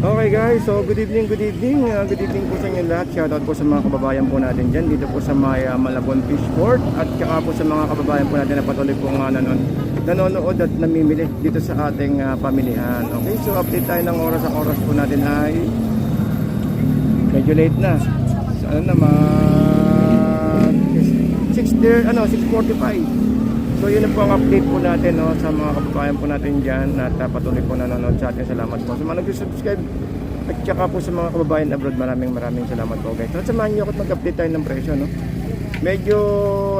Okay guys, so good evening, good evening. Good evening po sa inyo lahat. Shoutout po sa mga kababayan po natin dyan dito po sa may Malabon Fishport. At saka po sa mga kababayan po natin na patuloy po nanonood at namimili dito sa ating pamilihan. Okay, so update tayo ng oras. Ang oras po natin ay medyo late na. So ano naman 6:45. So yun na po ang update po natin, no, sa mga kababayan po natin dyan at patuloy po nanonood sa atin. Salamat po sa mga nag-subscribe at saka po sa mga kababayan abroad. Maraming salamat po guys. At samahan nyo ako at mag-update tayo ng presyo, no. Medyo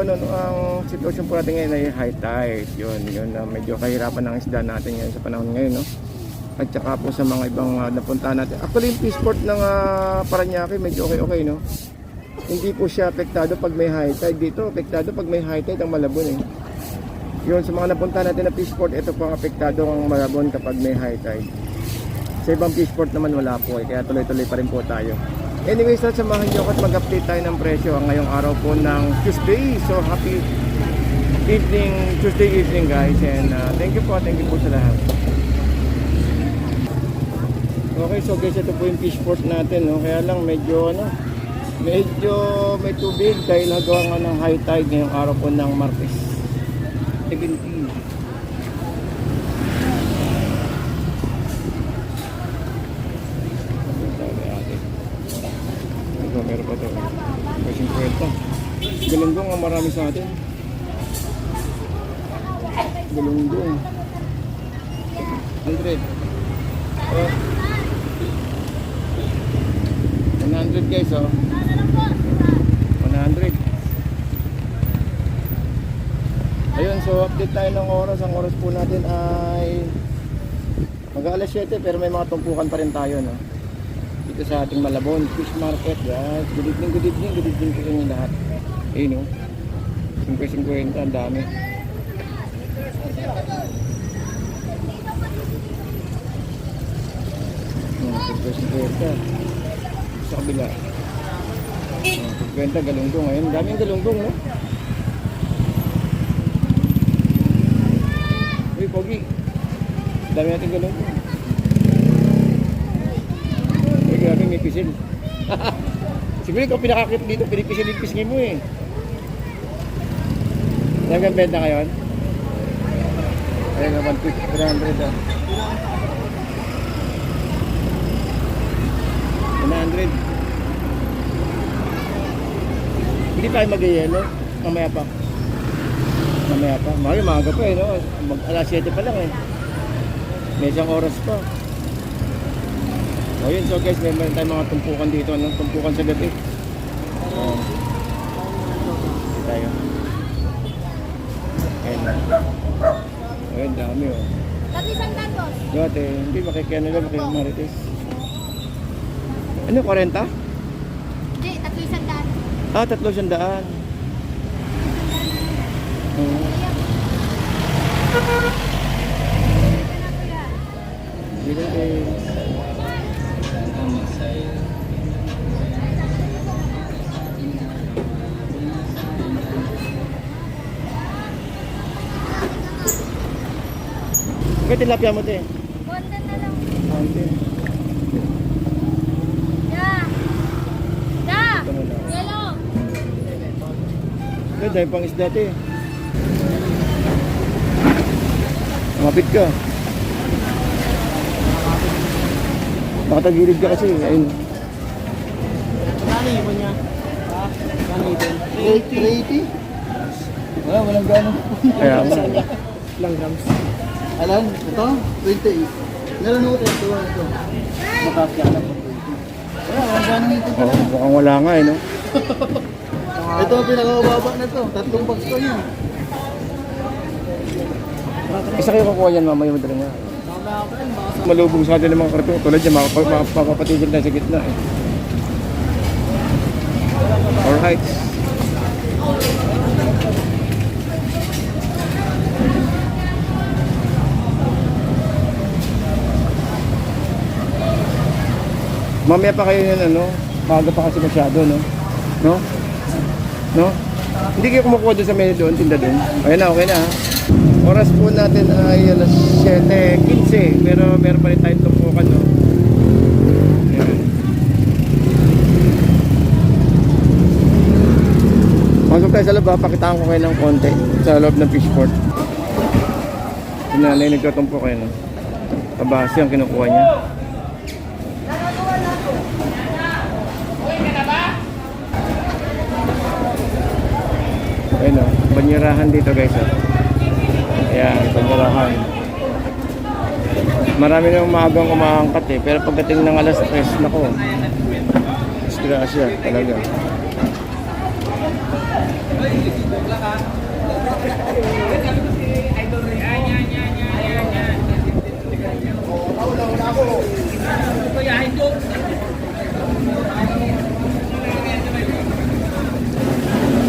ang sitwasyon po natin ngayon ay high tide. Yun medyo kahirapan ng isda natin ngayon sa panahon ngayon, no. At saka po sa mga ibang napuntahan natin. Actually yung fishport ng Paranaque medyo okay, no. Hindi po siya apektado pag may high tide. Dito apektado pag may high tide ang Malabon, eh. Yun, sa mga napunta natin na fishport, ito po ang apektado ang Malabon kapag may high tide. Sa ibang fishport naman wala po, eh, kaya tuloy-tuloy pa rin po tayo. Anyways, samahan nyo ako at mag-update tayo ng presyo ang ngayong araw po ng Tuesday. So happy evening, Tuesday evening guys, and thank you po sa lahat. Okay, so guys, ito po yung fishport natin, no? Kaya lang medyo may tubig dahil hagawa nga ng high tide ngayong araw po ng Martes 17. Ito, meron pa ito. Kasi 50. Galunggong ang marami sa atin. Galunggong 100. 100 guys, oh. 100. Ayun, so update tayo ng oras. Ang oras po natin ay mag-alas 7, pero may mga tumpukan pa rin tayo, no? Dito sa ating Malabon Fish Market, guys. Good evening po sa inyo lahat. Ayun, no? 50-50, ang dami. Sa kabila 50 galunggong. Ayun, daming galunggong, no? Uy, Pogi, dami natin galunggong. Uy, grabe, may pisil. Siguro ikaw pinakakit dito, pinipisil-pisingin mo, eh. Hanggang benta ngayon? Ayun, 100, ah. 100. Hindi tayo mag-yelo. Mamaya pa. Maaga pa, eh, no? Alas 7 pa lang, eh. May isang oras pa. O yun, so guys, meron tayong mga tumpukan dito, no? Tumpukan sa gabi. Dito tayo. Ayun, dami, oh. Tapi isang datos. Dati, hindi makikiyano lang, makikimarites. Ano, 40? Hindi, tatlo isang daan. 300. Dito eh. Kaya tilapia mo, te. Konti na lang. Konti. Yellow. Kaya dahil pang isda, te. Mapit ka. Nakatagilid ka kasi. Ayun. Ano yung niya? Ano ito? 380? Walang gano'n. Kaya mo. Lang grams. Alam, ito? 28. Meron ako ito. Makakya na po 20. Walang gano'n ito. Mukhang wala nga, eh, no? Ito ang pinakababa na ito. 3 box ko niya. Isa kayo kukuha yan, mamaya madala nga. Malubog sa atin ng mga karton. Tulad yan, mapapatigil na sa gitna, eh. Alright. Mamaya pa kayo yan, ano? Maaga pa kasi masyado, no? No? Hindi kayo kumukuha doon sa menu doon, tinda doon. Okay na, ha? Oras po natin ay alas 7:15, pero meron pa rin tayong tumpukan, no? tayo sa loob ha, pakitaan ko kayo ng konti sa loob ng fishport. Yung nanay nagkatumpo kayo no. Kabasi ang kinukuha niya. Ayun o, banyerahan dito guys o. Ayan, banyerahan. Marami nang maagang umaangkat eh, pero pagdating ng alas 3, nako, disgrasya talaga.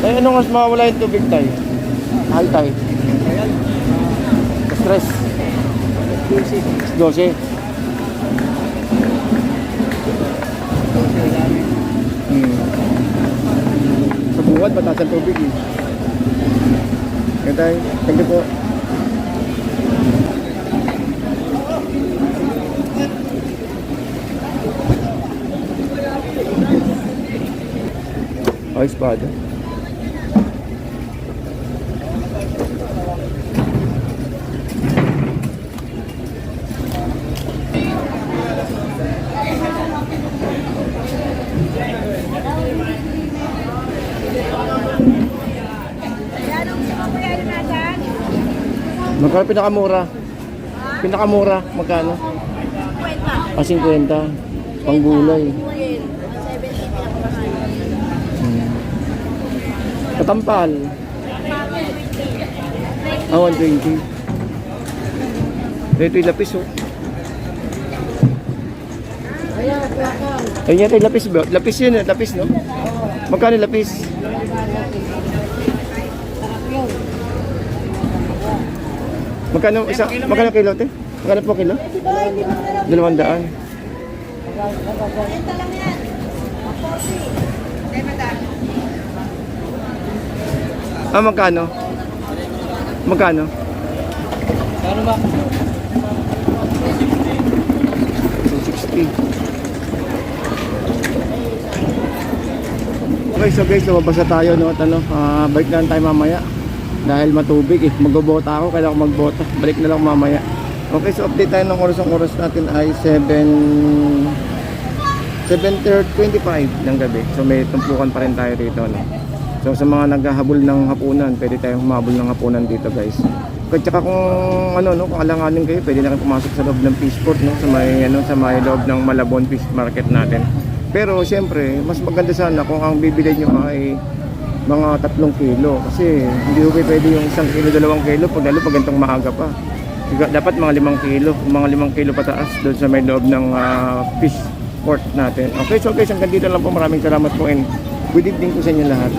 Eh, anong mas mawala yung tubig tayo? High tide. Stress. 12. Sa buwan, mataas ang tubig eh. Kaya tayo, thank you po. Ay, espada. Magkano pinakamura? Pinakamura, magkano? 50. Ah, 50. Panggulay. Katampal. Ah, 120. Ito yung lapis oh. Ayun yata yung lapis ba? Lapis yun eh, lapis no? Magkano yung lapis? Magkano isa? Magkano kilo te? Magkano po kilo? 200. Benta lang yan. 40. Ah, magkano? Magkano? Ano ba? 260. Okay, so guys, lumabas na tayo no, at ano, balik na lang tayo mamaya dahil matubig eh, magbobota ako, kailangan ko magbota, balik na lang mamaya. Okay, so update tayo ng oras. Ang oras natin ay 7:25 ng gabi, so may tumpukan pa rin tayo dito no? So sa mga naghahabol ng hapunan, pwede tayong humabol ng hapunan dito guys. At saka kung ano no, kung alanganin kayo, pwede na kayo pumasok sa loob ng fishport no, sa may ano, sa may loob ng Malabon Fish Market natin. Pero siyempre, mas maganda sana kung ang bibili nyo ay mga 3 kilo. Kasi hindi ko pwede yung 1 kilo, 2 kilo, pag lalo pag gantong maaga pa. Dapat mga 5 kilo, mga 5 kilo pataas doon sa may loob ng fish port natin. Okay, so guys, hanggang dito lang po. Maraming salamat po and good evening po sa inyo lahat.